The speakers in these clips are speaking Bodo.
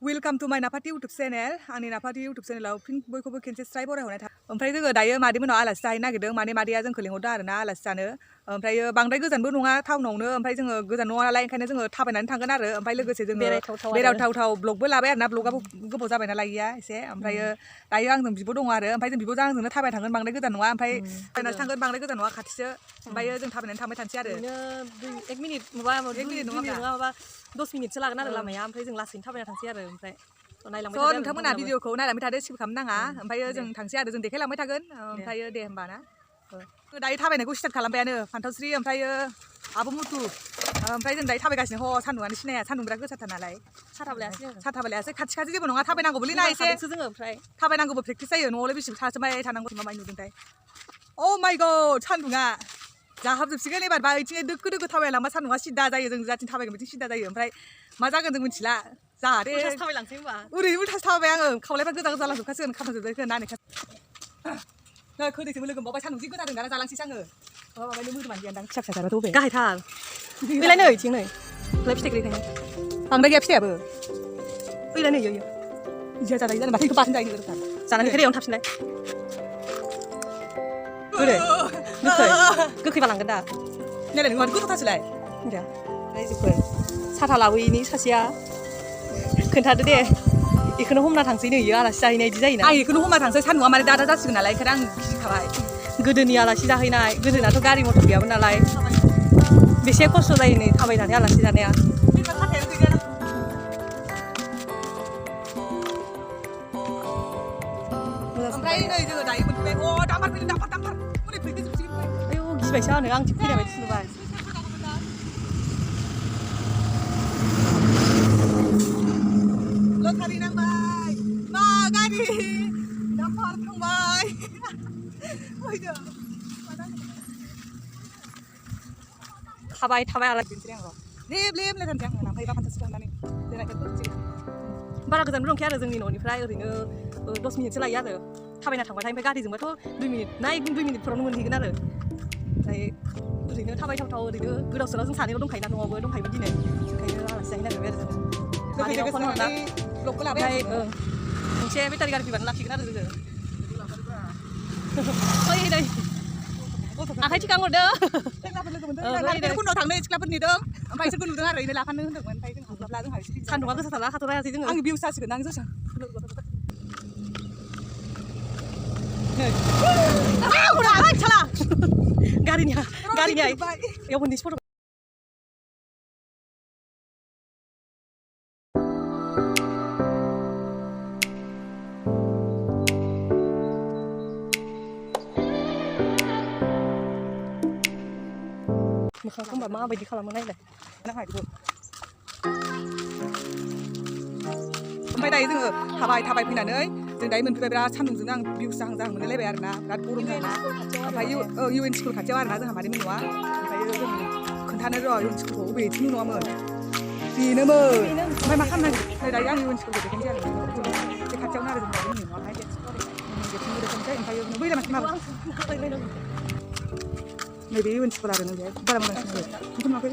वेलकाम टू माय नाफाति यूट्यूब चैनल आंनि नाफाति यूट्यूब चैनलाव फिन बयखौबो खेनसे स्राय बरायहरनाय थाबाय। ओमफ्राय जोङो दायो मादैमोनाव आलासि जाहैनो नागिरदों। माने मादैया जोंखौ लिंहरदों आरोना आलासि जानो। ओमफ्राय बांद्राय गोजानबो नङा टाउनावनो। ओमफ्राय जोङो गोजान नङा नालाय ओंखायनो जोङो थाबायनानै थांगोन आरो। ओमफ्राय लोगोसे जोङो बेरायथाव ब्लगबो लाबाय आरोना। ब्लगाबो गोबाव जाबाय नालाय इया एसे। ओमफ्राय दायो आंजों बिब' दङ आरो। ओमफ्राय जों बिब'जों आंजोंनो थाबायना थांगोन बांद्राय गोजान नङा। ओमफ्राय थाबायनानै थांगोन बांद्राय गोजान नङा खाथिसो। ओमफ्राय जों थाबायनानै थांबाय थानोसै आरो। ओरैनो 1 मिनिट नङाबा 10 मिनिटसो लागोन आरो लामाया। ओमफ्राय जों लासैनो थाबायना थांसै आरो। ओमफ्राय नायलांबाय थादो आरो नोंथांमोना भिडिअखौ नायलांबाय थादो स्किप खालामनो नाङा। ओमफ्राय जों थांसै आरो जों देखायलांबाय थागोन। ओमफ्राय दे होमबा ना। दायो थाबायनायखौ स्टार्ट खालामबायानो फान्थावस्रि ओमफ्राय आब' मुथु। ओमफ्राय जों दायो थाबायगासिनो सान्दुङानो सिनाया सान्दुं बिराद गोसाथार नालाय। साथा लायासै खाथि जेबो नङा थाबायनांगौबोलै ना एसे थाबायनांगौबो प्रेक्टिस जायो। न'आवलाय बेसे थासोबाय थानांगौ मामाय नुदोंथाय। अ माय गड सान्दुङा जाहाबजोबसिगोन एबार बायथिं दोखो थाबायलांबा सान्दुङा सिदा जायो। जों जाथिं थाबायगोन बिथिं सिदा जायो। ओमफ्राय मा जागोन जों मिथिला जाहाथे ओरैनो उल्थासो थाबाय आङो। खावलायफ्रा गोजा जालांजोबखासिगोन खामथाबजोबबाय नायनायखा खोदैसो लोगो मोनबावबाय सान्दुं जि गोजादों दाना जालांसैसो आङो। माबानो मोदोमानो गैया दां फिसा जाबाथ' बबे गाहायथार ओइलाय नै इथिं नै फिथाइ गैखायनो बांद्राय गैया फिथाइयाबो ओइलाय नै इयो इया जाजायो जानो माथो इखौ बाथोन जायो नोगोरथार जानानै रेयावनो थाफिनलाय गोखै बालांगोन दा नायलाय नों माथो गोथावथारसोलाय रायजोफोर साथा लाबोयिनि सासेया खोन्थादो दे बेखौनो हमना थांसै नै इयो आलासि जाहैनाय बिदि जायोना। आं बेखौनो हमना थांसै सान्दुङा माने दादा जासिगोन नालाय ओंखायनो आं गिखाबाय। गोदोनि आलासि जाहैनाय गोदोनाथ' गारि मथर गैयामोन नालाय बेसे खस्थ' जायो नै थाबायनानै आलासि जानाया। ओमफ्राय नै जोङो दायो मोनफैबाय। अ दामबार फैदों दामबार हनै फैजोबसिगोन। आयौ गिबायसो आङो आंथिं फैनाय बायदि नुबाय। लटारि नांबाय मा गारि दामबार थांबाय फैदो थाबाय लेब लेथारनोसै आङो लांफायोबा फान्थावस्रि खालामनानै बारा गोजानबो नंखाया आरो जोंनि न'निफ्राय ओरैनो 10 मिनिटसो लायो आरो थाबायना थांबाथाय। ओमफ्राय गारिजोंबाथ' 2 मिनिट ना 2 मिनिटफोरावनो मोनहैगोन आरो। ओमफ्राय ओरैनो थाबायथावथाव ओरैनो गोदाव सोराव जों सानैल' दंखायोना न'आवबो दंखायोमोन दिनै ओंखायनो आलासि जाहैनो नागिरबाय आरो जोङो। मादैनाव फन हरना ओमफ्राय मोनसे बेटारि गारि फैबानो लाखिगोन आरो जोङो। ओइ नै आखाइ थिखांहरदो उनाव थांनो सिख्लाफोर नेदों ओमफ्राय इसोरखौ नुदों आरो इनो लाफानो होनदोंमोन। ओमफ्य जों हास्लाबला जोंहा एसे सान्दुङा गोसाथारना हाथ'रायासै जोङो। आंनि भिउस जासिगोन आं जोसा गारिनिया बेयाव मोननैसो फट' मोखांखौ होनबा माबायदि खालामो नायलाय ओमफ्राय दायो जोङो थाबाय फैनानै जों दायो मोनफैबाय। बिराद सान्दुंजों आं भिउस जाहां मोनलायलायबाय आरोना बिराद गरमथारना। ओमफ्राय इउ एन स्कुल खाथियाव आरोना जोंहा मादैमोन न'आ। ओमफ्राय जों खोन्थानो र' इउ एन स्कुलखौ बबेथिं नङामोन बेनोमोन। ओमफ्य मा खालामनांगौ नै दायो आं इउ एन स्कुलखौ देखायनोसै आरो बे खाथियावनो आरो जों मादैमोननि न'आहाय बेथिंबो देखायनोसै। ओमफ्राय बैलाय माथो माबा नैबे इउ एन स्कुल आरो नैबे बारा मोजां सिनायो बेखौ नुवाखै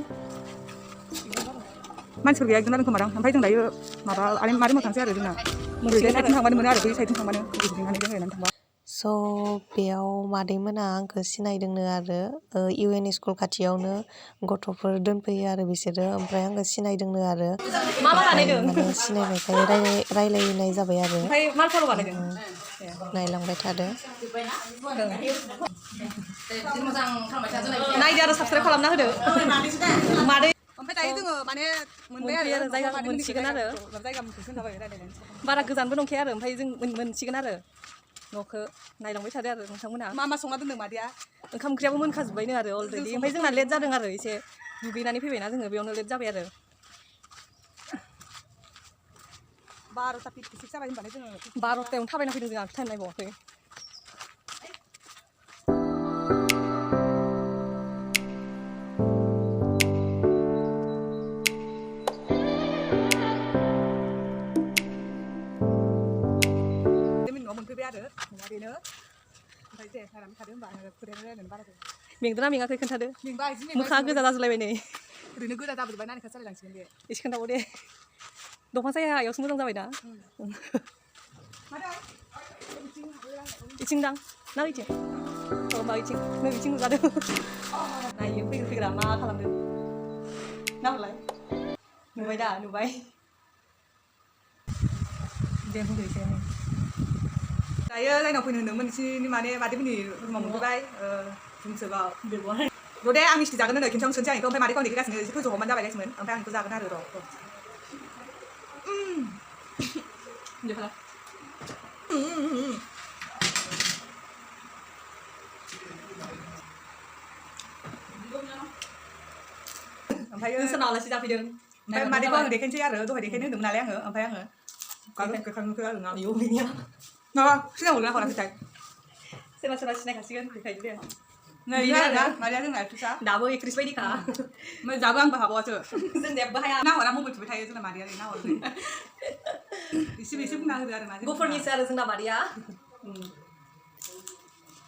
मानसिफोर गैया एकदम खोमादां। ओमफ्राय जों दायो माबा मादैमोनाव थांसै आरो जोंना ओरैजाय साइडथिं थांबानो मोनो आरो बै साइडथिं थांबानो गिदिंनानै बेरायनानै थांबा। स' बेयाव मादैमोना आंखौ सिनायदोंनो आरो इउ एन स्कुल खाथियावनो गथ'फोर दोनफैयो आरो बिसोरो। ओमफ्राय आंखौ सिनायदोंनो आरो माने सिनायनायखाय रायलायनाय जाबाय आरो नायलांबाय थादो। नायदो आरो साबसक्राइब खालामना होदो मादै। ओमफ्राय दायो जोङो माने मोनबाय आरो जायगा मोनसिगोन आरो बारा गोजानबो नंखाया आरो। ओमफ्राय जों मोनसिगोन आरो न'खौ नायलांबाय थादो आरो नोंथांमोना मा संना दोनदों मादैया। ओंखाम ओंख्रियाबो मोनखाजोब्बायनो आरो अलरेडि। ओमफ्राय जोंना लेट जादों आरो एसे दुगैनानै फैबायना जोङो बेयावनो लेट जाबाय आरो 12:56 जाबाय होनबालाय जोङो 12थायावनो थाबायना फैदों जोंहा टाइम नायबावाखै। न'आव मोनफैबाय आरो न'आ बेनो। ओमफ्राय दे रायलायबाय थादो होनबा रायलायनो बारा मेंदोंना मेङाखै खोन्थादो मोखाङा गोजा जाजोबलायबाय नै ओरैनो गोजा जाबोजोब्बाय नानिखा सालायलांसिगोन दे एसे खोन्थाबाव दे। दंफां सायायावसो मोजां जाबाय दा इथिं दां ना इथिं औ मा इथिं नै इथिं नुजादों नायो फैग्रा मा खालामदों नाहरलाय नुबाय दा नुबाय दे बुंदो एसे दायो लाइनाव फैनो होनदोंमोन नोंसिनि माने मादैमोननि रुमाव मोनफैबाय बुंसोबा र' दे आं मिस्टि जागोन होनो खिन्थानो सोनसै आं बेखौ ओमफ्राय मादैखौ आं देखायगासिनो एसे गोजौ हमानो जाबाय गासिमोन ओमफ्राय आं बेखौ जागोन आरो र' ओमफ्राय नोंसोरनाव आलासि जाफैदों ओमफ्राय मादैखौ आं देखायनोसै आरो दहाय देखायनो होनदोंमोन नालाय आङो ओमफ्राय आङो गोखांखो आरो ना आयौ बेनिया माबा सिगां हरना हराखैथाय सोरबा सोरबा सिनायखासिगोन देखायदो दे नै आरोना मादैया जोंना एक्ट्रिसा दाबो एक्ट्रिस बायदिखा ओमफ्राय दाबो आंबो हाबावासो जों जेबो हाया नाहरा मबाइल थुबाय थायो जोंना मादैया नाहरदो एसे बुंना होदो आरो मादै गुफुरनिसो आरो जोंना मादैया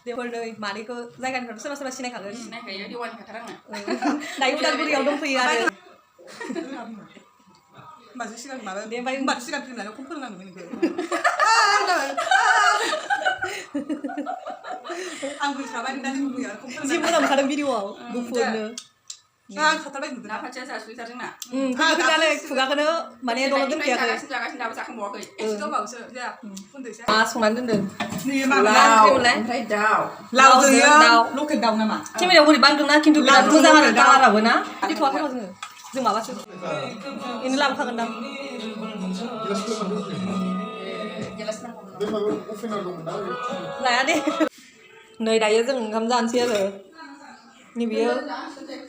देवर नै मादैखौ जायगानिफ्राय सोरबा सोरबा सिनायखागोन सिनायखायो देवानि खाथार आङो दायो उदालगुरियाव दंफैयो आरो होमबासो सिगां माबा दे ओमफ्राय होमबासो सिगां फिल्म खम फोरोंनांगौमोन नोंखौ आं बुजिखाबाय नोंना जों बुंयो खम जि मोजां ओंखारदों भिडिअआव गुफुरनो आं खाथारबाय नुदों ना फाथिया जासुइथार जोंना खुगानो खुगाखौनो माने दलद दोनखायाखै जागासिनो दाबो जाखांबावाखै एसे दंबावोसो जाया फुनदोसै मा संनानै दोनदों नै माबा ओमफ्राय दाउ लावजों दाउ लकेल दाउ नामा केमेरायाव बोरै बांदोंना खिन्थु बिराद मोजां आरो कालाराबो ना फैथ'वाखै र' जों माबासो इनो लाबोखागोन दां लाया दे नै दायो जों ओंखाम जानोसै आरो नैबेयो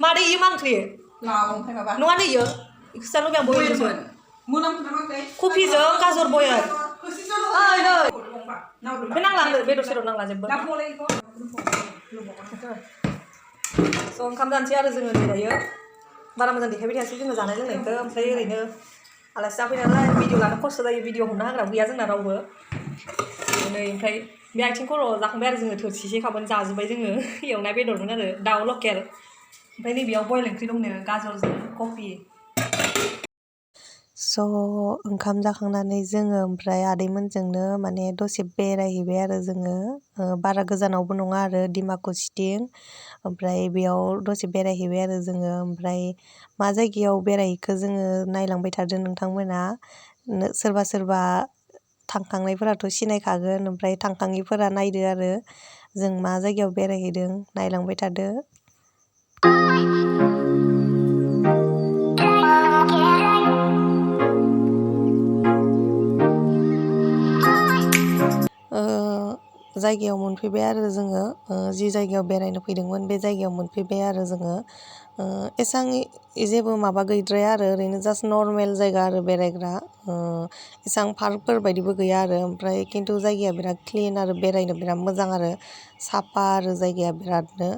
मादै इयो मा ओंख्रि लाव ओमफ्राय माबा नङा नै इयो इखौसो जानो लुबैयो आं बयलसो मोनामखौनो कफिजों गाजर बयल ओइ नै नावदो बे नांला आंनो बेदर सेदर नांला जेबो स' ओंखाम जानोसै आरो जोङो नै दायो बारा मोजां देखायबाय थायासै जोङो जानाय लोंनायखौ ओमफ्राय ओरैनो आलासि जाफैनाय नालाय भिडिअ लानो खस्थ' जायो भिडिअ हमनो हाग्रा गैया जोंना रावबो नै ओमफ्राय बे आथिं खर' जाखांबाय आरो जोङो थोरसिसे खाबोन जाजोब्बाय जोङो एवनाय बेदरमोन आरो दाउ लकेल ओमफ्राय नैबेयाव बयल ओंख्रि दंनो गाजरजों कफि स' ओंखाम जाखांनानै जोङो ओमफ्राय आदैमोनजोंनो माने दसे बेरायहैबाय आरो जोङो बारा गोजानावबो नङा आरो डिमाकुसिथिं ओमफ्राय बेयाव दसे बेरायहैबाय आरो जोङो ओमफ्राय मा जायगायाव बेरायहैखो जोङो नायलांबाय थादों नोंथांमोना सोरबा सोरबा थांखांनायफोराथ' सिनायखागोन ओमफ्राय थांखाङिफोरा नायदो आरो जों मा जायगायाव बेरायहैदों नायलांबाय थादो जायगायाव मोनफैबाय आरो जोङो जि जायगायाव बेरायनो फैदोंमोन बे जायगायाव मोनफैबाय आरो जोङो एसां जेबो माबा गैद्राया आरो ओरैनो जास्ट नर्मेल जायगा आरो बेरायग्रा एसां पार्कफोर बायदिबो गैया आरो ओमफ्राय खिन्थु जायगाया बिराद क्लिन आरो बेरायनो बिराद मोजां आरो साफा आरो जायगाया बिरादनो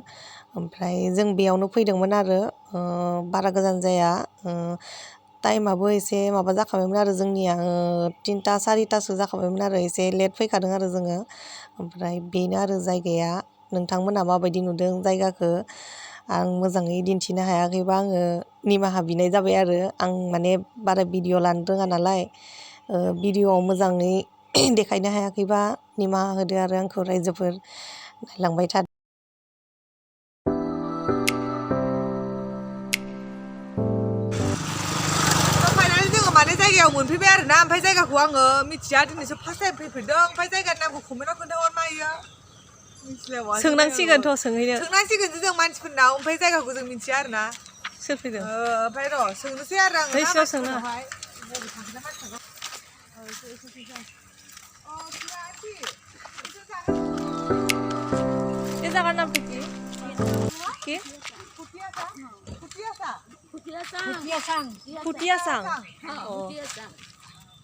ओमफ्राय जों बेयावनो फैदोंमोन आरो बारा गोजान जाया टाइमाबो एसे माबा जाखाबायमोन आरो जोंनिया 3टा 4टासो जाखाबायमोन आरो एसे लेट फैखादों आरो जोङो ओमफ्राय बेनो आरो जायगाया नोंथांमोना माबायदि नुदों जायगाखौ आं मोजाङै दिन्थिनो हायाखैबा आङो निमाहा बिनाय जाबाय आरो आं माने बारा भिडिअ लानो रोङा नालाय भिडिअआव मोजाङै देखायनो हायाखैबा निमाहा होदो आरो आंखौ रायजोफोर नायलांबाय थादो माने जायगायाव मोनफैबाय आरो ना ओमफ्राय जायगाखौ आङो मिथिया दिनैसो फार्स्ट टाइम फैफेरदों ओमफ्राय जायगानि नामखौ कमेन्टआव खोन्थाहर मायो सोंनांसिगोनथ' सोंहैनो सोंनांसिगोनसो जों मानसिफोरनाव ओमफ्राय जायगाखौ जों मिथिया आरो ना सोर फैदों ओमफ्राय र' सोंनोसै आरो आं बैसोआव सोंना ये जगह नाम की फुटियासां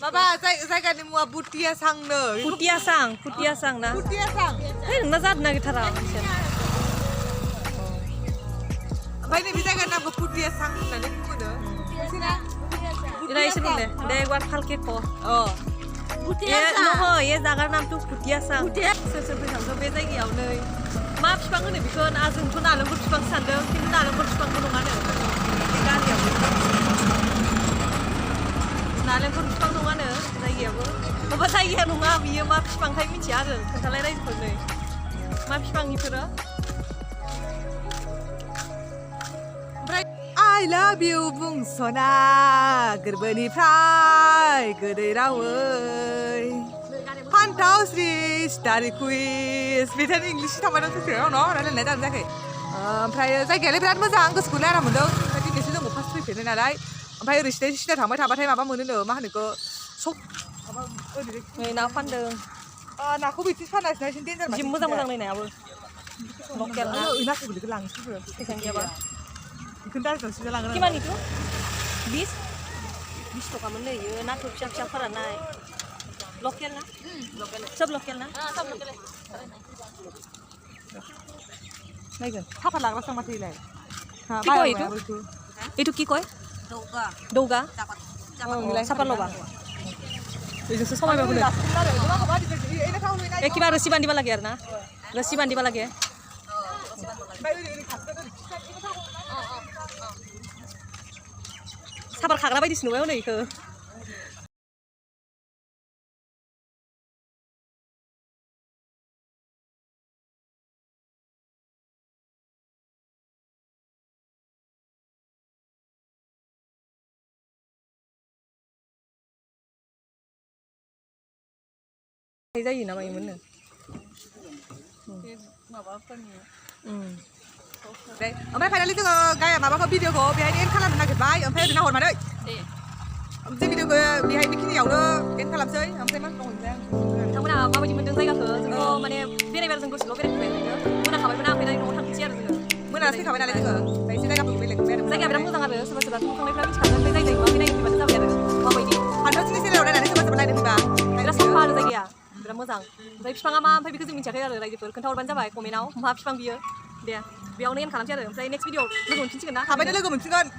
माबा जायगानि मुङा बुटियासांनो फुटियासां ना बुटियासां है नोंना जानो नागिरथारा ओमफ्राय नैबे जायगानि नामखौ बुटियासां होननानै बुङो इरा इसे बुंदे दे एक बार फालके ख ये नहो ये जागा नाम तो फुटियासां सोर सोर फैखांखो बे जायगायाव नै मा बिफां होनो बेखौ जोंथ' नालेंखर बिफां सानदों खिन्थु नालेंखर बिफांबो नङानो बे गारियाव नालेंखर बिफां दङानो जायगायाबो माबा जायगाया नङा बियो मा बिफांथाय मिथिया आरो खोन्थालाय रायजोफोरनो मा बिफां इफोरो ओमफ्राय I love you बुंस'ना गोरबोनिफ्राय गोदै रावै फान्थाव स्रि स्टारि कुइज बेथानो इंलिस थांबाय दं ससे न' रायलायनाय जादों जायाखै ओमफ्राय जायगायालाय बिराद मोजां गोसोखौलाय आराम मोनदों ओमफ्राय दिनैसो जोंबो फार्स्ट फैफेरनाय नालाय ओमफ्राय ओरै सिदा थांबाय थाबाथाय माबा मोनोनो मा होनो सब माबा ओरै नै ना फानदों नाखौ बिथिं फानासै ना डेन्जार जि मोजां मोजां नै नायाबो लकेल ना नाखौ बिदिखौ लांसैबो फैसा गैयाबा बेखौनो दारिनावसो लांगोन किमान इथु 20 टकामोन नै इयो नाथुर फिसा फिसा फोराननाय लकेल ना सब लकेल ना नायगोन साफा लाग्रासो माथो इलाय কি কয় এইটো কি কয় দৌগা চাপাৰ ল'বা এইযোৰसो সময়বা বোলে কিবা ৰছী বান্ধিব লাগে আৰু না ৰছী বান্ধিব লাগে চাপাৰ খাগ্ৰা বাयदिसो नुबाय हनै इखो जायो नामा इमोननो ओमफ्राय फाइनालि जोङो माबाखौ भिडिअखौ बेहायनो एन्ड खालामनो नागिरबाय ओमफ्राय ओरैनो हरमादै जों भिडिअखौ बेहाय बेखिनियावनो एन्ड खालामसै ओमफ्राय मा दंमोनलाय बिथांमोना माबायदि मोन्दों जायगाखौ जोंथ' माने बेरायबाय जों गोसोल' बेरायफैबाय ओरैनो मोनाखाबायमोन आं फैनानै न'आव थांफिनसै आरो जोङो मोनासो फैखाबाय नालाय जोङो ओमफ्राय एसे जायगाफोरखौ बेलेग जायगाया बिराद मोजां आरो सोरबा सोरबा थांनायफ्रा मिथिखागोन बे जायगायाव नुवाखै नायनो फैबानो जाबाय आरो माबायदि फान्थावस्रिनि सेरायाव नायनानै सोरबा सोरबा नायनो फैबा बिराद साफा आरो जायगाया बिराद मोजां ओमफ्राय बिफाङा मा ओमफ्राय बेखौ जों मिथियाखै आरो रायजोफोर खोन्थाहरबानो जाबाय कमेन्टआव मा बिफां बियो दे बेयावनो एन्ड खालामसै आरो ओमफ्राय नेक्स्ट भिडिअ लोगो मोनफिनसिगोन ना थाबैनो लोगो मोनसिगोन